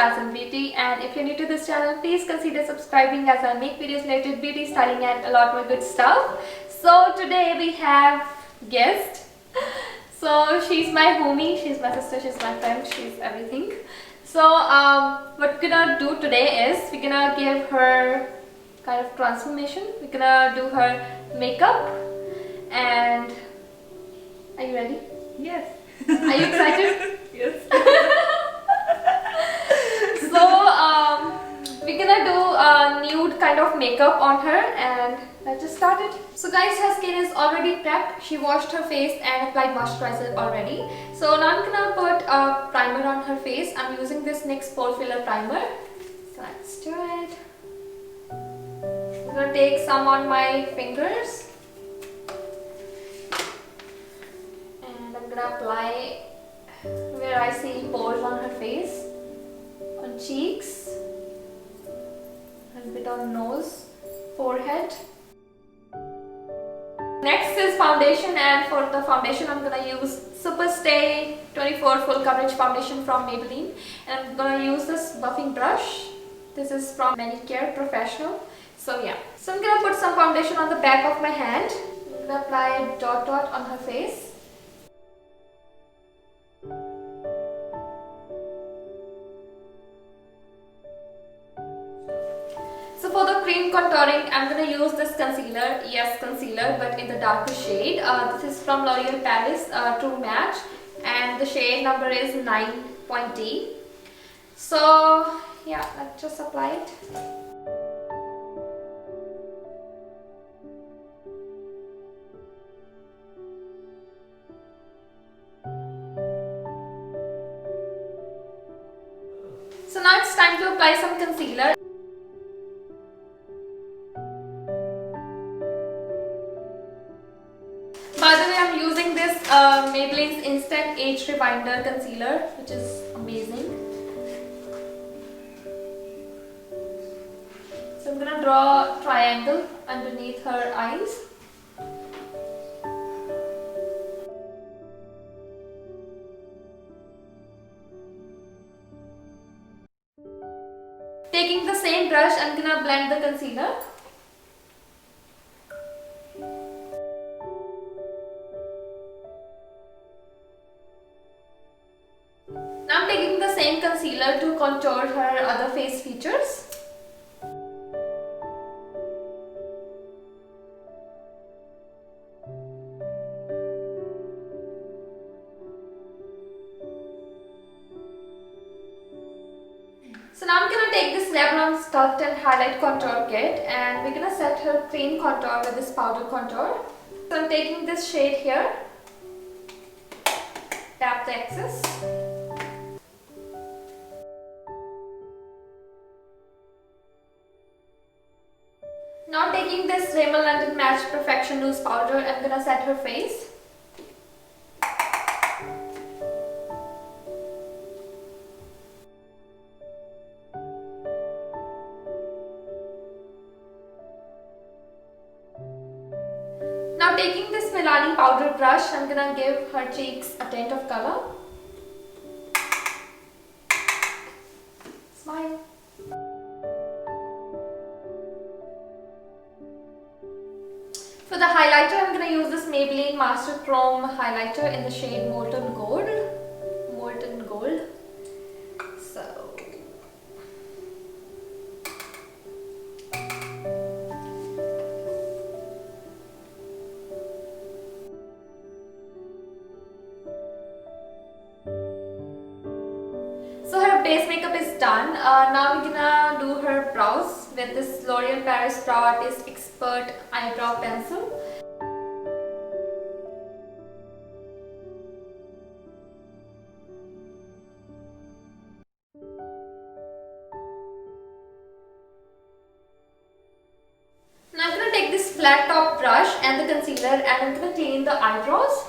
Styles and Beauty, and if you're new to this channel, please consider subscribing as I make videos related to beauty, styling and a lot more good stuff. So today we have guest. So she's my homie, she's my sister, she's my friend, she's everything. So what we're gonna do today is we're gonna give her kind of transformation. We're gonna do her makeup. And are you ready? Yes. Are you excited? Yes. So we're gonna do a nude kind of makeup on her, and let's just start it. So guys, her skin is already prepped. She washed her face and applied moisturizer already. So now I'm gonna put a primer on her face. I'm using this NYX Pore Filler Primer. So let's do it. I'm gonna take some on my fingers. And I'm gonna apply where I see pores on her face, on cheeks, a bit on nose, forehead. Next is foundation, and for the foundation I'm gonna use Superstay 24 Full Coverage Foundation from Maybelline, and I'm gonna use this buffing brush. This is from Manicure Professional. So yeah, so I'm gonna put some foundation on the back of my hand. I'm gonna apply a dot on her face. So for the cream contouring, I'm going to use this concealer, yes concealer, but in the darker shade. This is from L'Oreal Paris True Match, and the shade number is 9.D. So yeah, let's just apply it. So now it's time to apply some concealer. By the way, I'm using this Maybelline's Instant Age Rewinder Concealer, which is amazing. So I'm gonna draw a triangle underneath her eyes. Taking the same brush, I'm gonna blend the concealer. Now I'm taking the same concealer to contour her other face features. So now I'm gonna take this Revlon Sculpt and Highlight Contour Kit, and we're gonna set her cream contour with this powder contour. So I'm taking this shade here, tap the excess. Now taking this Rimmel London Match Perfection Loose Powder, I'm gonna set her face. Now taking this Milani powder brush, I'm gonna give her cheeks a tint of color. Smile. For the highlighter, I'm gonna use this Maybelline Master Chrome highlighter in the shade Molten Gold. Molten Gold. So her base makeup is done. Now we're gonna do her brows with this L'Oreal Paris Brow Artist Expert Eyebrow Pencil. Now I'm gonna take this flat top brush and the concealer, and I'm gonna clean the eyebrows.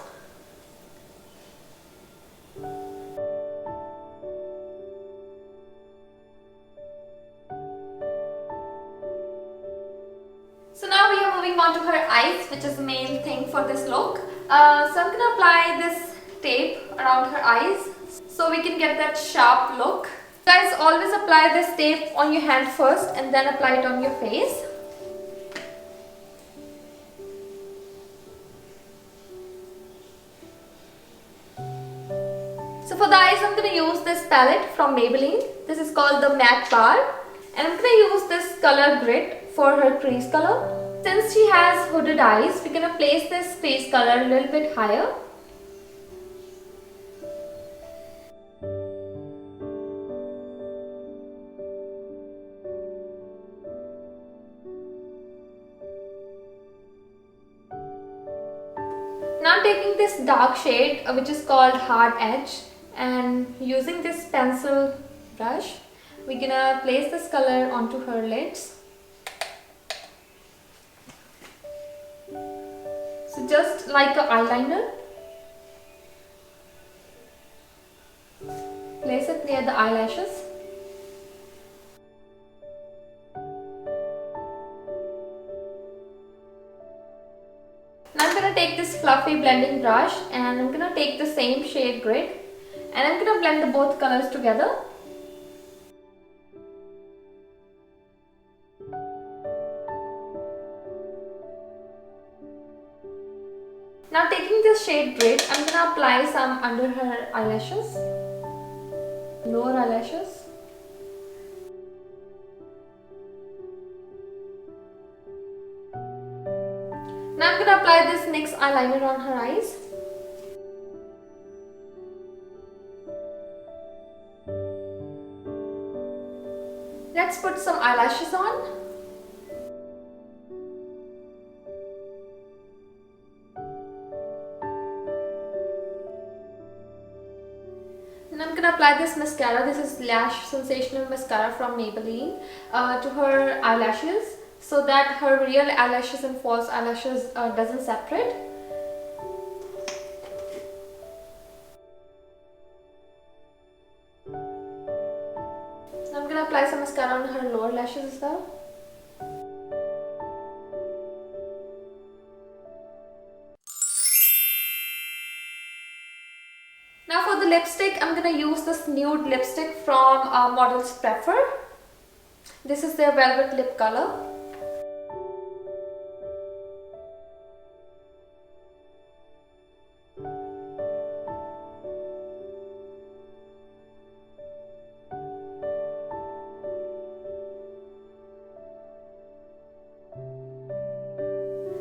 So now we are moving on to her eyes, which is the main thing for this look. So I'm gonna apply this tape around her eyes so we can get that sharp look. Guys, always apply this tape on your hand first and then apply it on your face. So for the eyes, I'm going to use this palette from Maybelline. This is called the Matte Bar. And I'm going to use this color grit for her crease color. Since she has hooded eyes, we're going to place this crease color a little bit higher. Now taking this dark shade which is called Hard Edge, and using this pencil brush, we're gonna place this color onto her lids. So just like an eyeliner, place it near the eyelashes. Now I'm going to take this fluffy blending brush and I'm going to take the same shade grit and I'm going to blend the both colors together. Now taking this shade grit, I'm going to apply some under her eyelashes, lower eyelashes. Now I'm going to apply this NYX eyeliner on her eyes. Let's put some eyelashes on. And I'm going to apply this mascara. This is Lash Sensational mascara from Maybelline to her eyelashes, so that her real eyelashes and false eyelashes doesn't separate. So I'm going to apply some mascara on her lower lashes as well. Now for the lipstick, I'm going to use this Nude lipstick from ModelsPrefer. This is their Velvet Lip color.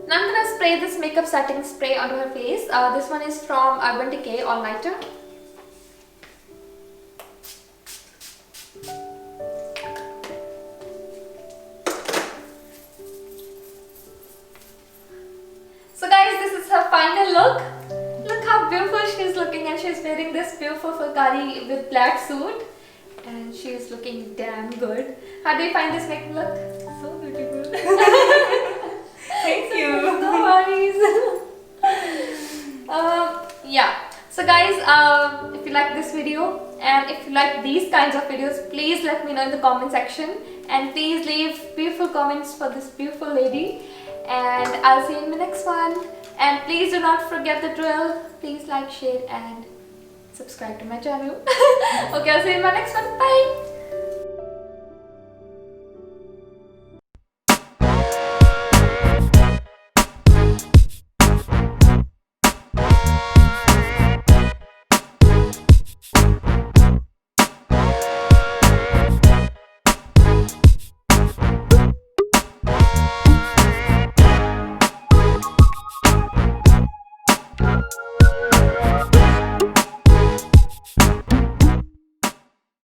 Now I'm going to spray this makeup setting spray onto her face. This one is from Decay All Nighter. So guys, this is her final look. Look how beautiful she is looking, and she is wearing this beautiful Fulkari with black suit. And she is looking damn good. How do you find this makeup look? So beautiful. Thank you. No worries. Yeah. So guys, if you like this video and if you like these kinds of videos, please let me know in the comment section, and please leave beautiful comments for this beautiful lady, and I'll see you in the next one. And please do not forget the drill. Please like, share and subscribe to my channel. Okay, I'll see you in my next one. Bye.